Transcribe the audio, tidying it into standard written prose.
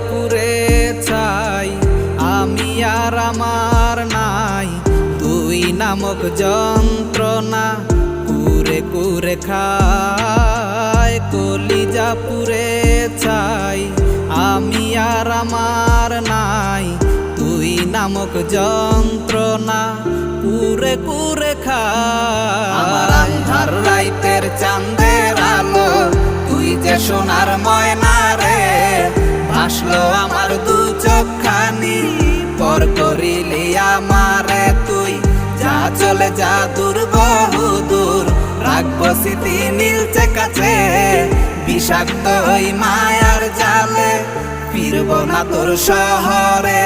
পুরে ছাই আমি আর আমার নাই তুই নামক যন্ত্রণা কুরে কুরে খায় কলিজা পুরে ছাই আমি আর আমার নাই তুই নামক যন্ত্রণা কুরে কুরে খায় আমার আন্ধার রাইতের চাঁদের আলো তুই যে সোনার ময়না রে ভাসলো আমার দু চোখখানি পর করিলি আমারে তুই যা চলে যা দূর বহু দূর রাখবো স্মৃতি নীলচে কাছে বিষাক্ত ওই মায়ার জালে ফিরবো না তোর শহরে।